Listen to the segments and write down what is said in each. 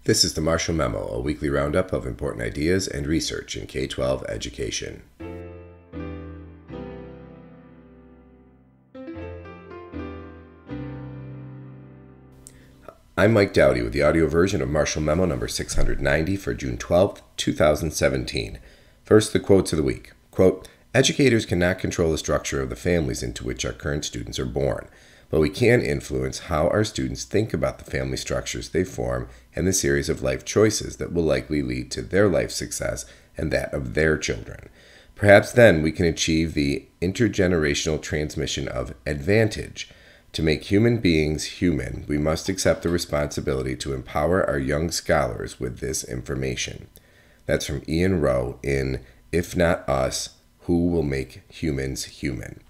This is the Marshall Memo, a weekly roundup of important ideas and research in K-12 education. I'm Mike Dowdy with the audio version of Marshall Memo number 690 for June 12, 2017. First, the quotes of the week. Quote, "Educators cannot control the structure of the families into which our current students are born, but we can influence how our students think about the family structures they form and the series of life choices that will likely lead to their life success and that of their children. Perhaps then we can achieve the intergenerational transmission of advantage. To make human beings human, we must accept the responsibility to empower our young scholars with this information." That's from Ian Rowe in If Not Us, Who Will Make Humans Human?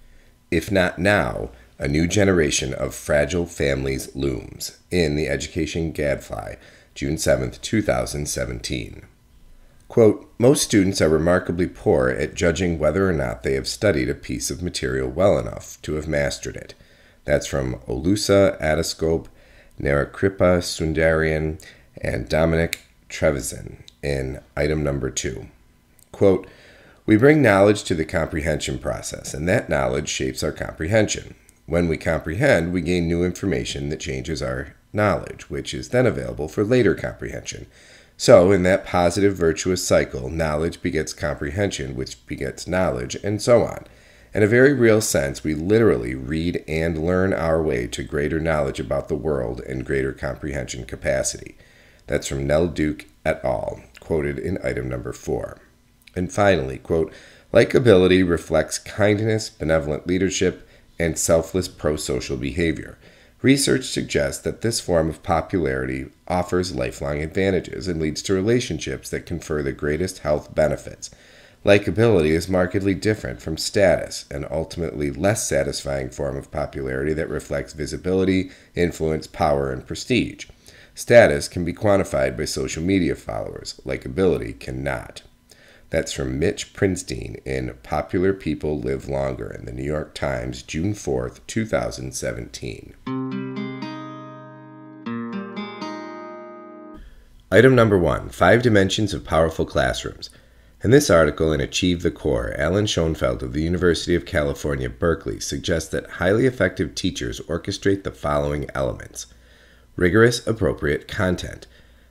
If Not Now, A New Generation of Fragile Families Looms, in the Education Gadfly, June 7, 2017. Quote, "Most students are remarkably poor at judging whether or not they have studied a piece of material well enough to have mastered it." That's from Olusa Adescope, Narakripa Sundarian, and Dominic Trevisan in item number 2. Quote, "We bring knowledge to the comprehension process, and that knowledge shapes our comprehension. When we comprehend, we gain new information that changes our knowledge, which is then available for later comprehension. So, in that positive, virtuous cycle, knowledge begets comprehension, which begets knowledge, and so on. In a very real sense, we literally read and learn our way to greater knowledge about the world and greater comprehension capacity." That's from Nell Duke et al., quoted in item number 4. And finally, quote, "Likability reflects kindness, benevolent leadership, and selfless pro-social behavior. Research suggests that this form of popularity offers lifelong advantages and leads to relationships that confer the greatest health benefits. Likability is markedly different from status, an ultimately less satisfying form of popularity that reflects visibility, influence, power, and prestige. Status can be quantified by social media followers. Likability cannot." That's from Mitch Prinstein in Popular People Live Longer in the New York Times, June 4, 2017. Item number 1, 5 Dimensions of Powerful Classrooms. In this article in Achieve the Core, Alan Schoenfeld of the University of California, Berkeley suggests that highly effective teachers orchestrate the following elements. Rigorous, appropriate content.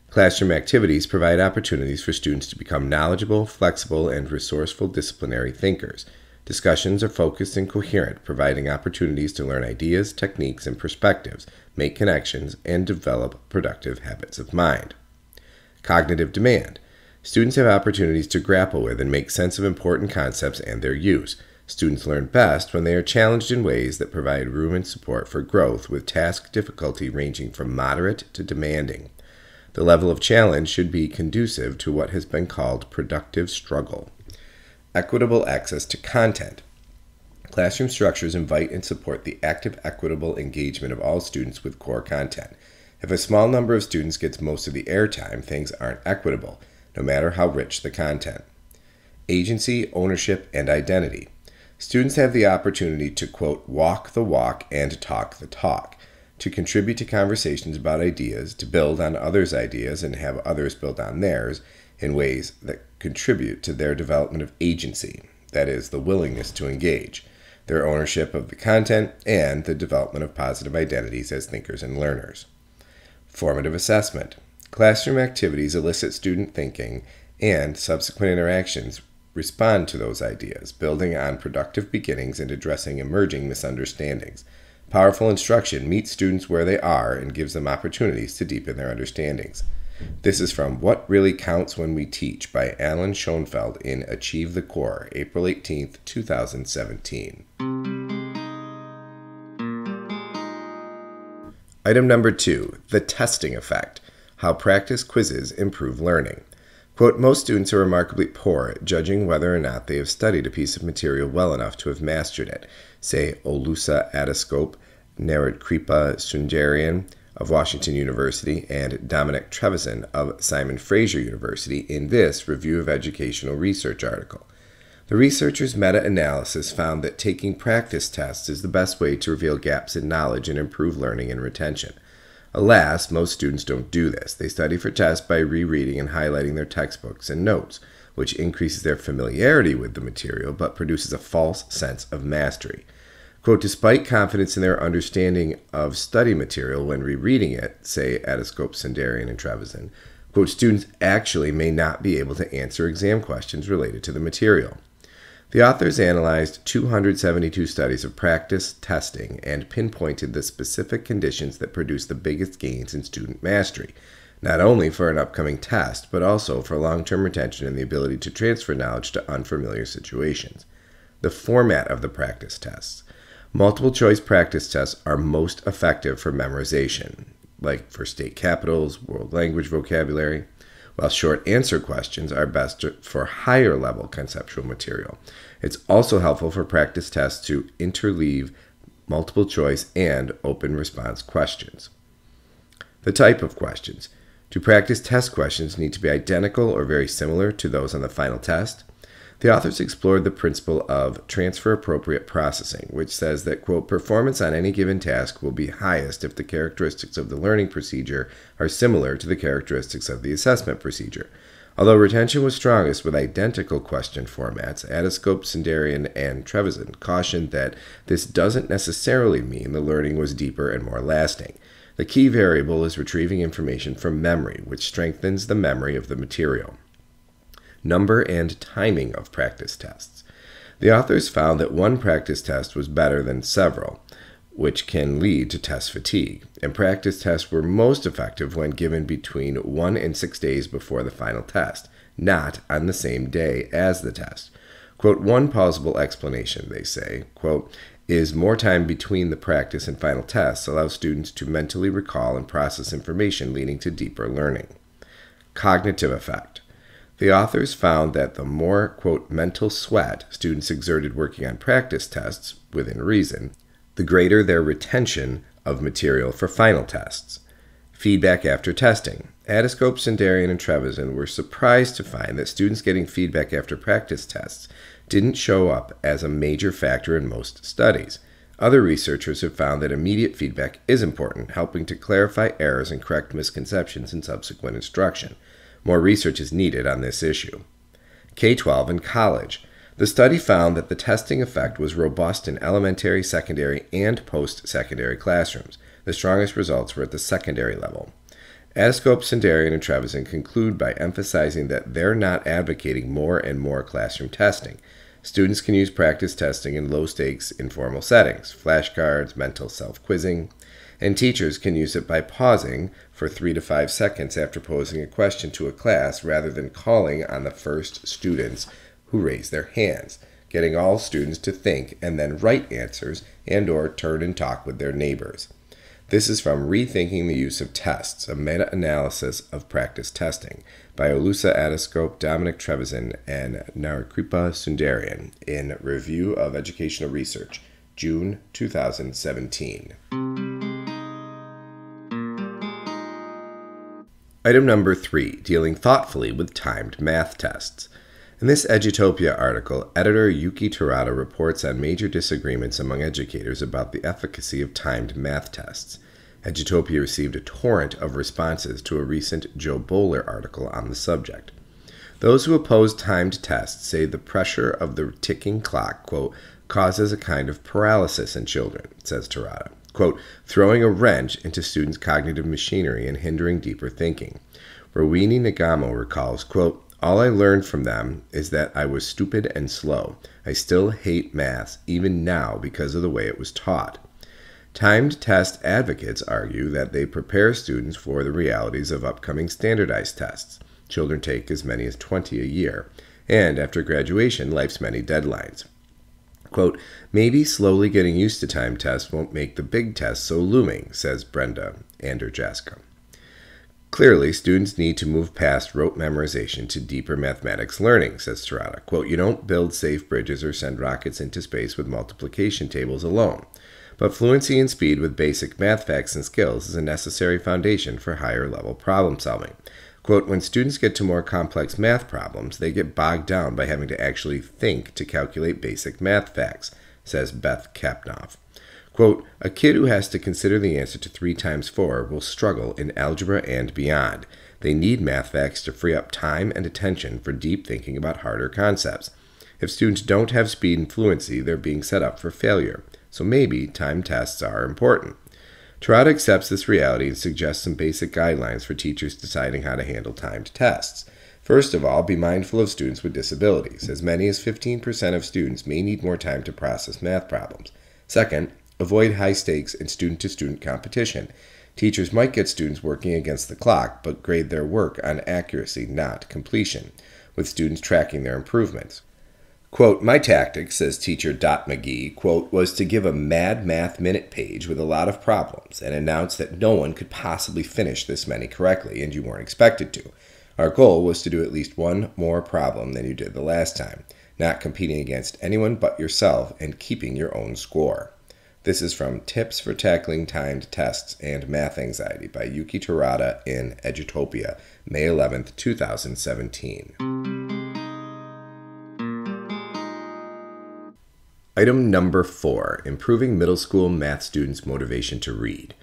Classroom activities provide opportunities for students to become knowledgeable, flexible, and resourceful disciplinary thinkers. Discussions are focused and coherent, providing opportunities to learn ideas, techniques, and perspectives, make connections, and develop productive habits of mind. Cognitive demand. Students have opportunities to grapple with and make sense of important concepts and their use. Students learn best when they are challenged in ways that provide room and support for growth, with task difficulty ranging from moderate to demanding. The level of challenge should be conducive to what has been called productive struggle. Equitable access to content. Classroom structures invite and support the active, equitable engagement of all students with core content. If a small number of students gets most of the airtime, things aren't equitable, no matter how rich the content. Agency, ownership, and identity. Students have the opportunity to, quote, "walk the walk and talk the talk," to contribute to conversations about ideas, to build on others' ideas and have others build on theirs in ways that contribute to their development of agency, that is, the willingness to engage, their ownership of the content, and the development of positive identities as thinkers and learners. Formative assessment. Classroom activities elicit student thinking, and subsequent interactions respond to those ideas, building on productive beginnings and addressing emerging misunderstandings. Powerful instruction meets students where they are and gives them opportunities to deepen their understandings. This is from What Really Counts When We Teach by Alan Schoenfeld in Achieve the Core, April 18, 2017. Item number 2, the testing effect. How practice quizzes improve learning. Quote, "Most students are remarkably poor at judging whether or not they have studied a piece of material well enough to have mastered it," say Olusa Adescope, Narakripa Sundarian of Washington University, and Dominic Trevisan of Simon Fraser University in this Review of Educational Research article. The researchers' meta-analysis found that taking practice tests is the best way to reveal gaps in knowledge and improve learning and retention. Alas, most students don't do this. They study for tests by rereading and highlighting their textbooks and notes, which increases their familiarity with the material but produces a false sense of mastery. Quote, despite confidence in their understanding of study material when rereading it, say Adascope, Sundarian, and Trevisan, quote, students actually may not be able to answer exam questions related to the material. The authors analyzed 272 studies of practice testing and pinpointed the specific conditions that produce the biggest gains in student mastery, not only for an upcoming test, but also for long-term retention and the ability to transfer knowledge to unfamiliar situations. The format of the practice tests. Multiple choice practice tests are most effective for memorization, like for state capitals, world language vocabulary, while short answer questions are best for higher level conceptual material. It's also helpful for practice tests to interleave multiple choice and open response questions. The type of questions. Do practice test questions need to be identical or very similar to those on the final test? The authors explored the principle of transfer-appropriate processing, which says that, quote, performance on any given task will be highest if the characteristics of the learning procedure are similar to the characteristics of the assessment procedure. Although retention was strongest with identical question formats, Adascope, Sundarian, and Trevisan cautioned that this doesn't necessarily mean the learning was deeper and more lasting. The key variable is retrieving information from memory, which strengthens the memory of the material. Number and timing of practice tests. The authors found that one practice test was better than several, which can lead to test fatigue, and practice tests were most effective when given between 1 and 6 days before the final test, not on the same day as the test. Quote, one plausible explanation, they say, quote, is more time between the practice and final tests allows students to mentally recall and process information, leading to deeper learning. Cognitive effect. The authors found that the more, quote, mental sweat students exerted working on practice tests, within reason, the greater their retention of material for final tests. Feedback after testing. Adascope, Sundarian, and Trevisan were surprised to find that students getting feedback after practice tests didn't show up as a major factor in most studies. Other researchers have found that immediate feedback is important, helping to clarify errors and correct misconceptions in subsequent instruction. More research is needed on this issue. K-12 and college. The study found that the testing effect was robust in elementary, secondary, and post-secondary classrooms. The strongest results were at the secondary level. Adascope, Sundarian, and Trevisan conclude by emphasizing that they're not advocating more and more classroom testing. Students can use practice testing in low-stakes, informal settings, flashcards, mental self-quizzing, and teachers can use it by pausing for 3 to 5 seconds after posing a question to a class rather than calling on the first students who raise their hands, getting all students to think and then write answers and/or turn and talk with their neighbors. This is from Rethinking the Use of Tests, a meta-analysis of practice testing by Olusa Adascope, Dominic Trevisan, and Narukripa Sundarian in Review of Educational Research, June 2017. Item number 3, dealing thoughtfully with timed math tests. In this Edutopia article, editor Yuki Terada reports on major disagreements among educators about the efficacy of timed math tests. Edutopia received a torrent of responses to a recent Joe Bowler article on the subject. Those who oppose timed tests say the pressure of the ticking clock, quote, causes a kind of paralysis in children, says Terada, quote, throwing a wrench into students' cognitive machinery and hindering deeper thinking. Rowini Nagamo recalls, quote, all I learned from them is that I was stupid and slow. I still hate math, even now, because of the way it was taught. Timed test advocates argue that they prepare students for the realities of upcoming standardized tests. Children take as many as 20 a year, and after graduation, life's many deadlines. Quote, maybe slowly getting used to timed tests won't make the big test so looming, says Brenda Anderjaska. Clearly, students need to move past rote memorization to deeper mathematics learning, says Terada. Quote, you don't build safe bridges or send rockets into space with multiplication tables alone. But fluency and speed with basic math facts and skills is a necessary foundation for higher level problem solving. Quote, when students get to more complex math problems, they get bogged down by having to actually think to calculate basic math facts, says Beth Kapnoff. Quote, a kid who has to consider the answer to 3 times 4 will struggle in algebra and beyond. They need math facts to free up time and attention for deep thinking about harder concepts. If students don't have speed and fluency, they're being set up for failure. So maybe time tests are important. Terada accepts this reality and suggests some basic guidelines for teachers deciding how to handle timed tests. First of all, be mindful of students with disabilities. As many as 15% of students may need more time to process math problems. Second, avoid high stakes and student-to-student competition. Teachers might get students working against the clock, but grade their work on accuracy, not completion, with students tracking their improvements. Quote, my tactic, says teacher Dot McGee, quote, was to give a mad math minute page with a lot of problems and announce that no one could possibly finish this many correctly, and you weren't expected to. Our goal was to do at least one more problem than you did the last time, not competing against anyone but yourself and keeping your own score. This is from Tips for Tackling Timed Tests and Math Anxiety by Yuki Terada in Edutopia, May 11, 2017. Item number 4, Improving Middle School Math Students' Motivation to Read.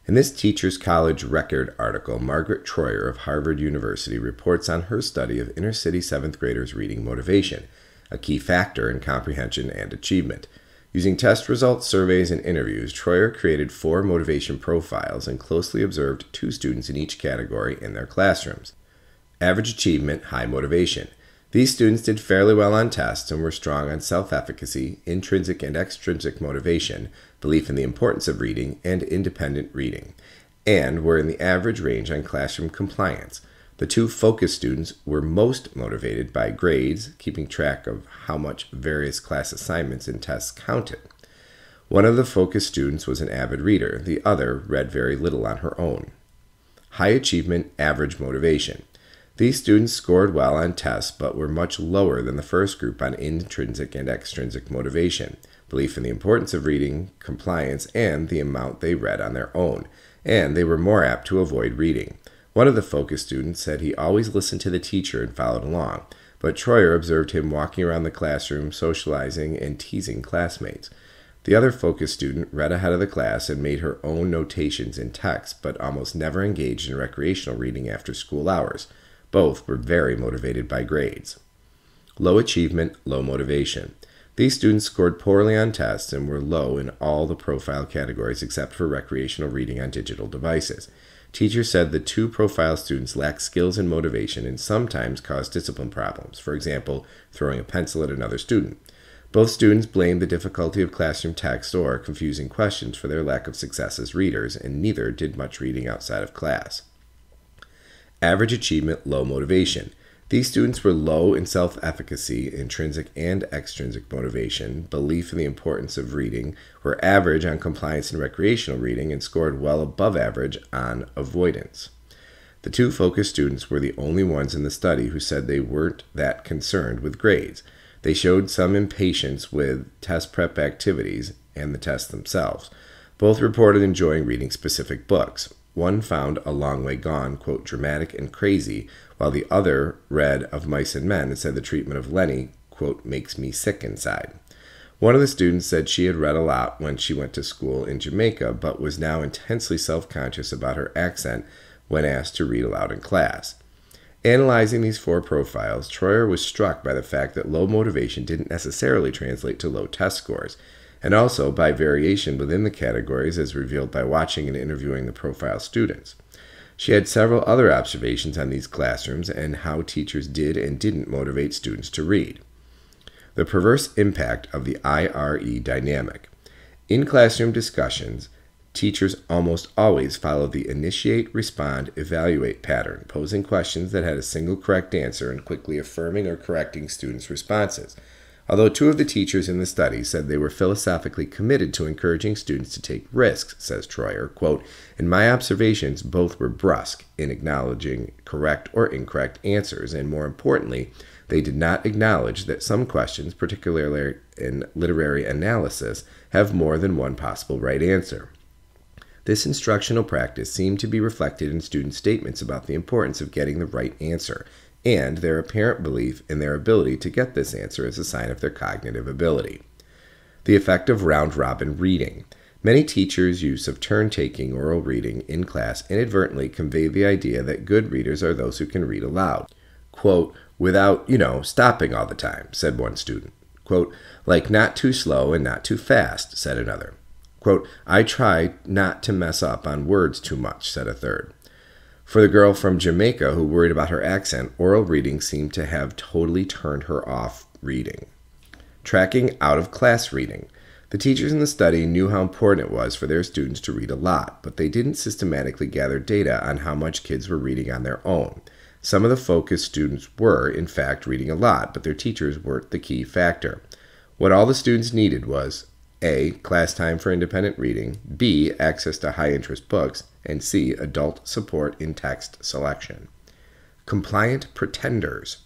In this Teachers College Record article, Margaret Troyer of Harvard University reports on her study of inner-city 7th graders' reading motivation, a key factor in comprehension and achievement. Using test results, surveys, and interviews, Troyer created 4 motivation profiles and closely observed 2 students in each category in their classrooms. Average achievement, high motivation. These students did fairly well on tests and were strong on self-efficacy, intrinsic and extrinsic motivation, belief in the importance of reading, and independent reading, and were in the average range on classroom compliance. The 2 focus students were most motivated by grades, keeping track of how much various class assignments and tests counted. One of the focus students was an avid reader. The other read very little on her own. High achievement, average motivation. These students scored well on tests but were much lower than the first group on intrinsic and extrinsic motivation, belief in the importance of reading, compliance, and the amount they read on their own, and they were more apt to avoid reading. One of the focus students said he always listened to the teacher and followed along, but Troyer observed him walking around the classroom, socializing, and teasing classmates. The other focus student read ahead of the class and made her own notations in text, but almost never engaged in recreational reading after school hours. Both were very motivated by grades. Low achievement, low motivation. These students scored poorly on tests and were low in all the profile categories except for recreational reading on digital devices. Teachers said the 2 profile students lacked skills and motivation and sometimes caused discipline problems, for example, throwing a pencil at another student. Both students blamed the difficulty of classroom text or confusing questions for their lack of success as readers, and neither did much reading outside of class. Average achievement, low motivation. These students were low in self-efficacy, intrinsic and extrinsic motivation, belief in the importance of reading, were average on compliance and recreational reading, and scored well above average on avoidance. The 2 focus students were the only ones in the study who said they weren't that concerned with grades. They showed some impatience with test prep activities and the tests themselves. Both reported enjoying reading specific books. One found A Long Way Gone, quote, dramatic and crazy, while the other read Of Mice and Men and said the treatment of Lenny, quote, makes me sick inside. One of the students said she had read a lot when she went to school in Jamaica, but was now intensely self-conscious about her accent when asked to read aloud in class. Analyzing these 4 profiles, Troyer was struck by the fact that low motivation didn't necessarily translate to low test scores, and also by variation within the categories as revealed by watching and interviewing the profile students. She had several other observations on these classrooms and how teachers did and didn't motivate students to read. The perverse impact of the IRE dynamic. In classroom discussions, teachers almost always followed the initiate, respond, evaluate pattern, posing questions that had a single correct answer and quickly affirming or correcting students' responses. Although 2 of the teachers in the study said they were philosophically committed to encouraging students to take risks, says Troyer, quote, in my observations, both were brusque in acknowledging correct or incorrect answers, and more importantly, they did not acknowledge that some questions, particularly in literary analysis, have more than one possible right answer. This instructional practice seemed to be reflected in students' statements about the importance of getting the right answer, and their apparent belief in their ability to get this answer as a sign of their cognitive ability. The effect of round-robin reading. Many teachers' use of turn-taking oral reading in class inadvertently convey the idea that good readers are those who can read aloud. Quote, without, stopping all the time, said one student. Quote, like not too slow and not too fast, said another. Quote, I try not to mess up on words too much, said a third. For the girl from Jamaica who worried about her accent, oral reading seemed to have totally turned her off reading. Tracking out-of-class reading. The teachers in the study knew how important it was for their students to read a lot, but they didn't systematically gather data on how much kids were reading on their own. Some of the focused students were, in fact, reading a lot, but their teachers weren't the key factor. What all the students needed was A. Class time for independent reading, B. Access to high-interest books, and C. Adult support in text selection. Compliant pretenders.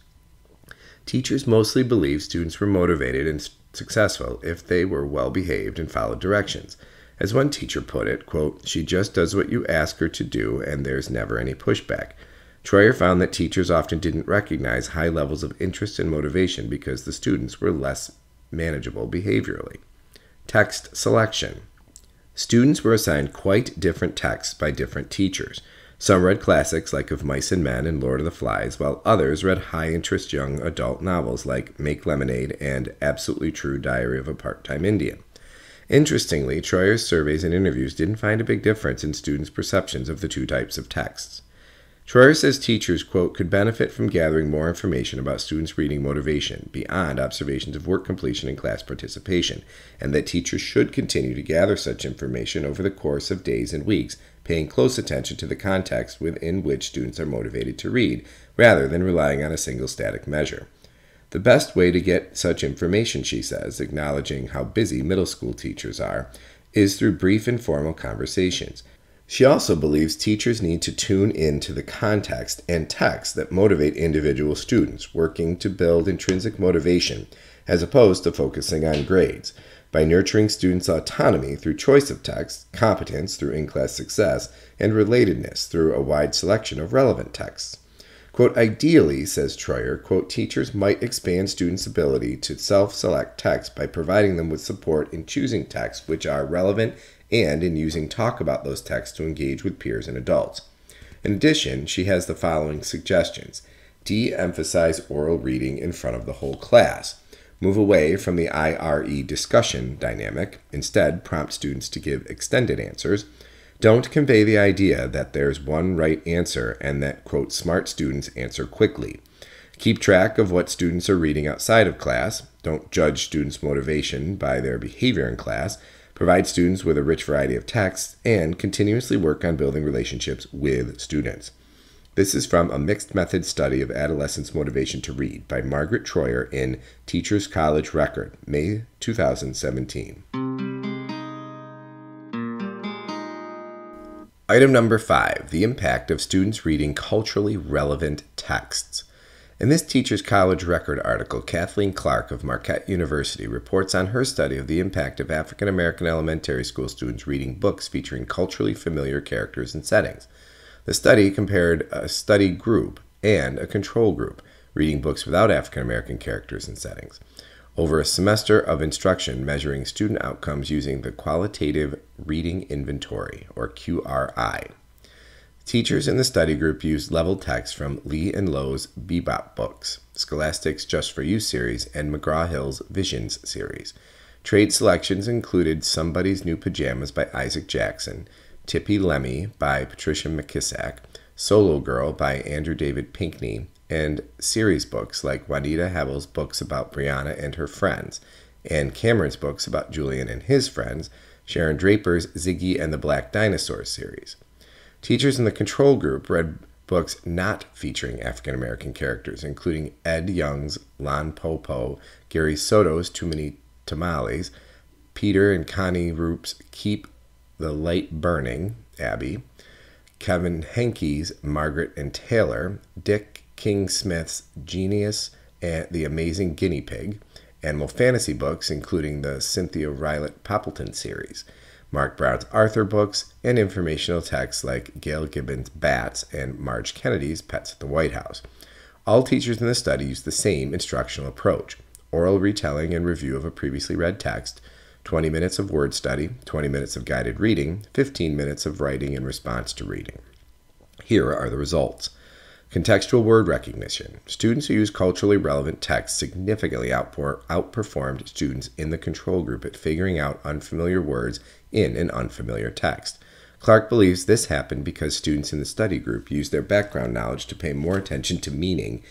Teachers mostly believed students were motivated and successful if they were well-behaved and followed directions. As one teacher put it, quote, she just does what you ask her to do and there's never any pushback. Troyer found that teachers often didn't recognize high levels of interest and motivation because the students were less manageable behaviorally. Text selection. Students were assigned quite different texts by different teachers. Some read classics like Of Mice and Men and Lord of the Flies, while others read high-interest young adult novels like Make Lemonade and Absolutely True Diary of a Part-Time Indian. Interestingly, Troyer's surveys and interviews didn't find a big difference in students' perceptions of the two types of texts. Troyer says teachers, quote, could benefit from gathering more information about students' reading motivation beyond observations of work completion and class participation, and that teachers should continue to gather such information over the course of days and weeks, paying close attention to the context within which students are motivated to read, rather than relying on a single static measure. The best way to get such information, she says, acknowledging how busy middle school teachers are, is through brief informal conversations. She also believes teachers need to tune in to the context and text that motivate individual students, working to build intrinsic motivation as opposed to focusing on grades, by nurturing students' autonomy through choice of text, competence through in-class success, and relatedness through a wide selection of relevant texts. Quote, ideally, says Troyer, quote, teachers might expand students' ability to self-select text by providing them with support in choosing texts which are relevant and in using talk about those texts to engage with peers and adults. In addition, she has the following suggestions. De-emphasize oral reading in front of the whole class. Move away from the IRE discussion dynamic. Instead, prompt students to give extended answers. Don't convey the idea that there's one right answer and that, quote, smart students answer quickly. Keep track of what students are reading outside of class. Don't judge students' motivation by their behavior in class. Provide students with a rich variety of texts, and continuously work on building relationships with students. This is from a mixed method study of adolescents' motivation to read by Margaret Troyer in Teachers College Record, May 2017. Item number 5, the impact of students reading culturally relevant texts. In this Teachers College Record article, Kathleen Clark of Marquette University reports on her study of the impact of African American elementary school students reading books featuring culturally familiar characters and settings. The study compared a study group and a control group reading books without African American characters and settings over a semester of instruction measuring student outcomes using the Qualitative Reading Inventory, or QRI. Teachers in the study group used leveled text from Lee and Lowe's Bebop books, Scholastic's Just For You series, and McGraw-Hill's Visions series. Trade selections included Somebody's New Pajamas by Isaac Jackson, Tippy Lemmy by Patricia McKissack, Solo Girl by Andrew David Pinkney, and series books like Juanita Hebel's books about Brianna and her friends, and Cameron's books about Julian and his friends, Sharon Draper's Ziggy and the Black Dinosaur series. Teachers in the control group read books not featuring African American characters, including Ed Young's Lon Popo, Gary Soto's Too Many Tamales, Peter and Connie Roop's Keep the Light Burning, Abby, Kevin Henke's Margaret and Taylor, Dick King Smith's Genius and the Amazing Guinea Pig, animal fantasy books, including the Cynthia Rylett Poppleton series, Mark Brown's Arthur books, and informational texts like Gail Gibbons' Bats and Marge Kennedy's Pets at the White House. All teachers in the study used the same instructional approach: oral retelling and review of a previously read text, 20 minutes of word study, 20 minutes of guided reading, 15 minutes of writing in response to reading. Here are the results. Contextual word recognition. Students who use culturally relevant text significantly outperformed students in the control group at figuring out unfamiliar words in an unfamiliar text. Clark believes this happened because students in the study group used their background knowledge to pay more attention to meaning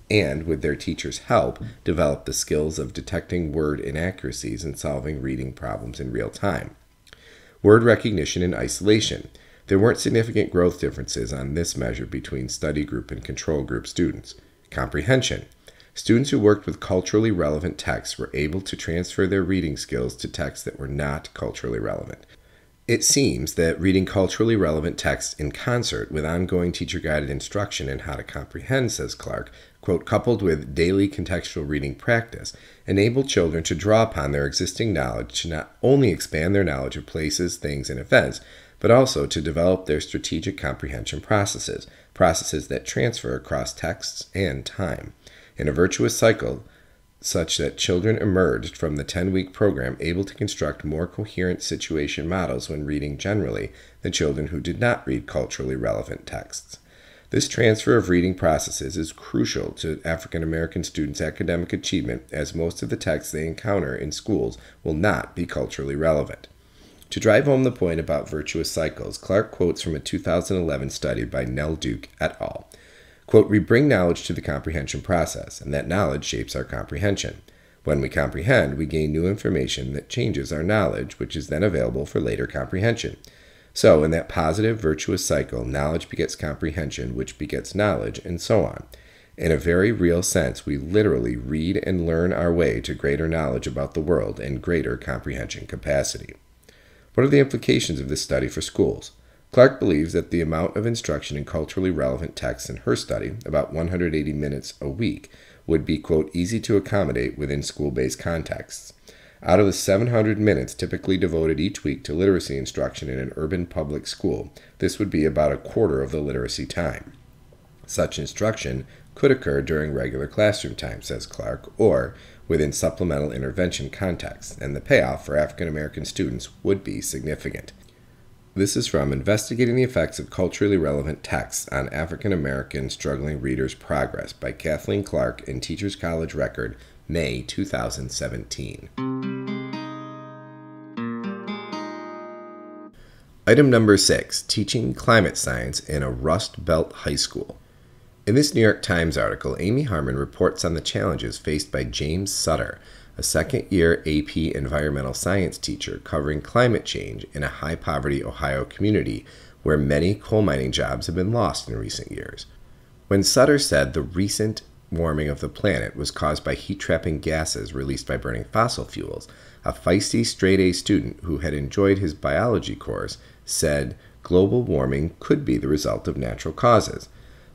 and, with their teacher's help, developed the skills of detecting word inaccuracies and solving reading problems in real time. Word recognition in isolation. There weren't significant growth differences on this measure between study group and control group students. Comprehension. Students who worked with culturally relevant texts were able to transfer their reading skills to texts that were not culturally relevant. It seems that reading culturally relevant texts in concert with ongoing teacher-guided instruction in how to comprehend, says Clark, quote, coupled with daily contextual reading practice, enable children to draw upon their existing knowledge to not only expand their knowledge of places, things, and events, but also to develop their strategic comprehension processes that transfer across texts and time, in a virtuous cycle such that children emerged from the 10-week program able to construct more coherent situation models when reading generally than children who did not read culturally relevant texts. This transfer of reading processes is crucial to African American students' academic achievement, as most of the texts they encounter in schools will not be culturally relevant. To drive home the point about virtuous cycles, Clark quotes from a 2011 study by Nell Duke et al. Quote, we bring knowledge to the comprehension process, and that knowledge shapes our comprehension. When we comprehend, we gain new information that changes our knowledge, which is then available for later comprehension. So, in that positive, virtuous cycle, knowledge begets comprehension, which begets knowledge, and so on. In a very real sense, we literally read and learn our way to greater knowledge about the world and greater comprehension capacity. What are the implications of this study for schools? Clark believes that the amount of instruction in culturally relevant texts in her study, about 180 minutes a week, would be, quote, easy to accommodate within school-based contexts. Out of the 700 minutes typically devoted each week to literacy instruction in an urban public school, this would be about a quarter of the literacy time. Such instruction could occur during regular classroom time, says Clark, or within supplemental intervention contexts, and the payoff for African American students would be significant. This is from Investigating the Effects of Culturally Relevant Texts on African American Struggling Readers' Progress by Kathleen Clark in Teachers College Record, May 2017. Item number 6, Teaching Climate Science in a Rust Belt High School. In this New York Times article, Amy Harmon reports on the challenges faced by James Sutter, a second-year AP environmental science teacher covering climate change in a high-poverty Ohio community where many coal mining jobs have been lost in recent years. When Sutter said the recent warming of the planet was caused by heat-trapping gases released by burning fossil fuels, a feisty straight-A student who had enjoyed his biology course said global warming could be the result of natural causes.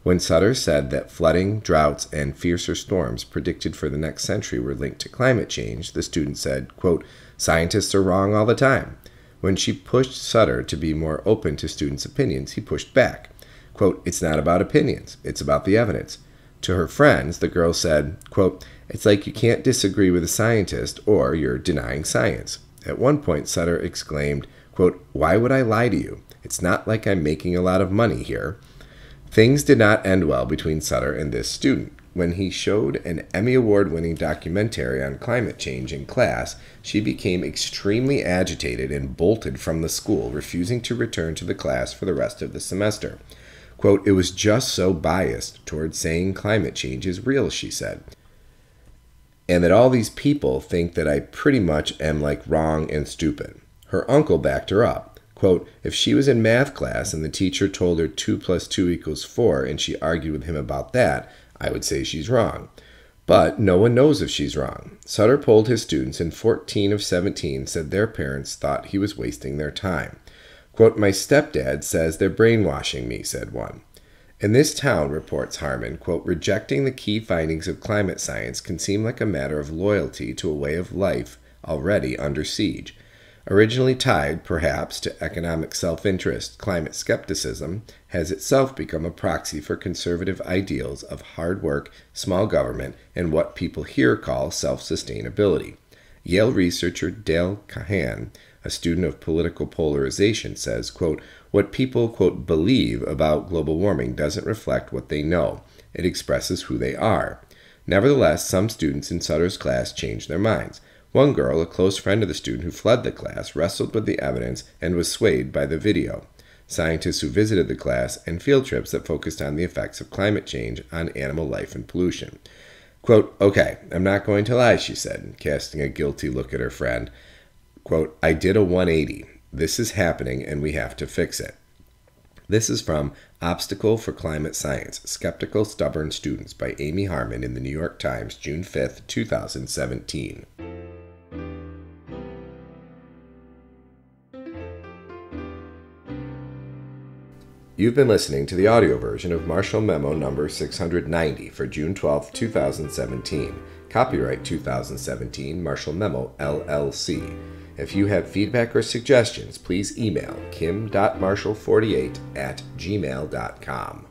When Sutter said that flooding, droughts, and fiercer storms predicted for the next century were linked to climate change, the student said, quote, scientists are wrong all the time. When she pushed Sutter to be more open to students' opinions, he pushed back. Quote, it's not about opinions, it's about the evidence. To her friends, the girl said, quote, it's like you can't disagree with a scientist or you're denying science. At one point, Sutter exclaimed, quote, why would I lie to you? It's not like I'm making a lot of money here. Things did not end well between Sutter and this student. When he showed an Emmy Award-winning documentary on climate change in class, she became extremely agitated and bolted from the school, refusing to return to the class for the rest of the semester. Quote, it was just so biased towards saying climate change is real, she said. And that all these people think that I pretty much am like wrong and stupid. Her uncle backed her up. Quote, if she was in math class and the teacher told her 2 + 2 = 4 and she argued with him about that, I would say she's wrong. But no one knows if she's wrong. Sutter polled his students and 14 of 17 said their parents thought he was wasting their time. Quote, my stepdad says they're brainwashing me, said one. In this town, reports Harmon, quote, rejecting the key findings of climate science can seem like a matter of loyalty to a way of life already under siege. Originally tied, perhaps, to economic self-interest, climate skepticism has itself become a proxy for conservative ideals of hard work, small government, and what people here call self-sustainability. Yale researcher Dale Kahan, a student of political polarization, says, quote, what people, quote, believe about global warming doesn't reflect what they know. It expresses who they are. Nevertheless, some students in Sutter's class changed their minds. One girl, a close friend of the student who fled the class, wrestled with the evidence and was swayed by the video. Scientists who visited the class, and field trips that focused on the effects of climate change on animal life and pollution. Quote, okay, I'm not going to lie, she said, casting a guilty look at her friend. Quote, I did a 180. This is happening and we have to fix it. This is from Obstacle for Climate Science, Skeptical Stubborn Students by Amy Harmon in the New York Times, June 5, 2017. You've been listening to the audio version of Marshall Memo number 690 for June 12, 2017. Copyright 2017, Marshall Memo, LLC. If you have feedback or suggestions, please email kim.marshall48@gmail.com.